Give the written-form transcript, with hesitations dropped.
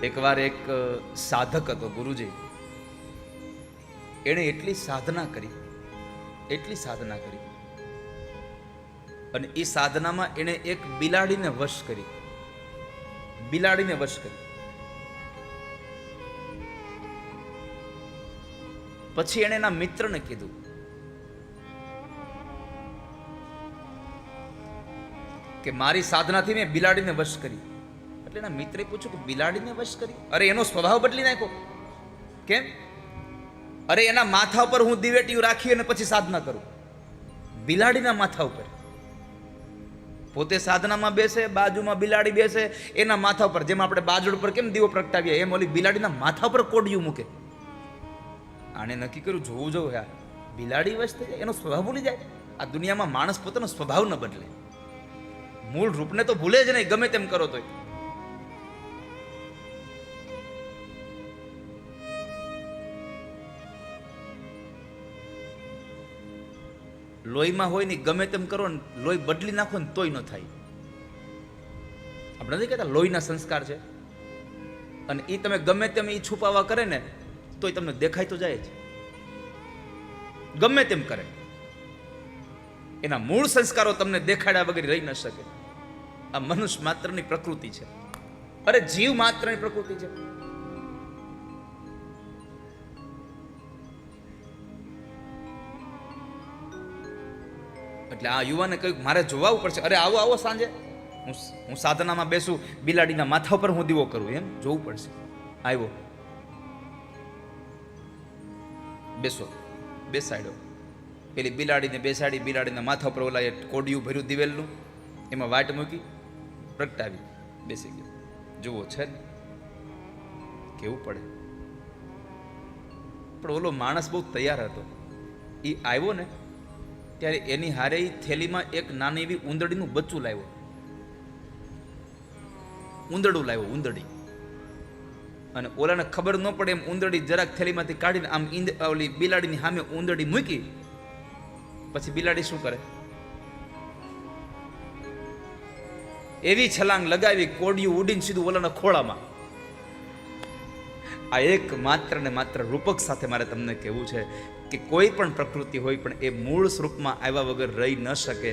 એકવાર એક સાધક હતો ગુરુજી, એણે એટલી સાધના કરી અને એ સાધનામાં એણે એક બિલાડીને વશ કરી. પછી એણે એના મિત્રને કીધું કે મારી સાધનાથી મેં બિલાડીને વશ કરી. એટલે એના મિત્રે પૂછ્યું કે બિલાડીને વશ કરી? અરે એનો સ્વભાવ બદલી નાખ્યો. કેમ? અરે એના માથા ઉપર હું દિવેટિયું રાખી અને પછી સાધના કરું. બિલાડીના માથા ઉપર. પોતે સાધનામાં બેસે, બાજુમાં બિલાડી બેસે, એના માથા ઉપર. જેમ આપણે બાજુ પર કેમ દીવો પ્રગટાવીએ, એમ ઓલી બિલાડીના માથા ઉપર કોડિયું મૂકે. આને નક્કી કર્યું, જોવું જવું યાર, બિલાડી વશ થઈ જાય, એનો સ્વભાવ ભૂલી જાય. આ દુનિયામાં માણસ પોતાનો સ્વભાવ ન બદલે, મૂળ રૂપને તો ભૂલે જ નહીં, ગમે તેમ કરો તોય. લોહીમાં હોય ને ગમે તેમ કરો ને લોહી બદલી નાખો ને તોય ન થાય. આપણે નથી કહેતા લોહીના સંસ્કાર છે, અને એ તમે ગમે તેમ એ છુપાવવા કરે ને તોય તમને દેખાય તો જાય જ. ગમે તેમ કરે, એના મૂળ સંસ્કારો તમને દેખાડ્યા વગર રહી ન શકે. આ મનુષ્ય માત્રની પ્રકૃતિ છે. અરે જીવ માત્રની પ્રકૃતિ છે. એટલે આ યુવાને કહ્યું મારે જોવાવું પડશે. અરે આવો આવો સાંજે, હું સાધનામાં બેસું, બિલાડીના માથા પર હું દીવો કરું, એમ જોવું પડશે. આવ્યો, બેસાડ્યો. પેલી બિલાડીને બેસાડી, બિલાડીના માથા પર ઓલા કોડિયું ભર્યું દિવેલનું, એમાં વાટ મૂકી, પ્રગટાવી, બેસી ગયો. જુઓ છે ને કેવું પડે. પણ ઓલો માણસ બહુ તૈયાર હતો. એ આવ્યો ને ત્યારે એની હારે થેલીમાં એક નાની એવી ઉંદડીનું બચ્ચું લાવ્યો. ઉંદડી. અને ઓલાને ખબર ન પડે એમ ઉંદડી જરાક થેલીમાંથી કાઢીને આમ ઓલી બિલાડીની સામે ઉંદડી મૂકી. પછી બિલાડી શું કરે? એવી છલાંગ લગાવી, કોડિયું ઉડીને સીધું ઓલાના ખોળામાં. આ એક માત્ર ને માત્ર રૂપક સાથે મારે તમને કહેવું છે કે કોઈ પણ પ્રકૃતિ હોય પણ એ મૂળ સ્વરૂપમાં આવ્યા વગર રહી ન શકે.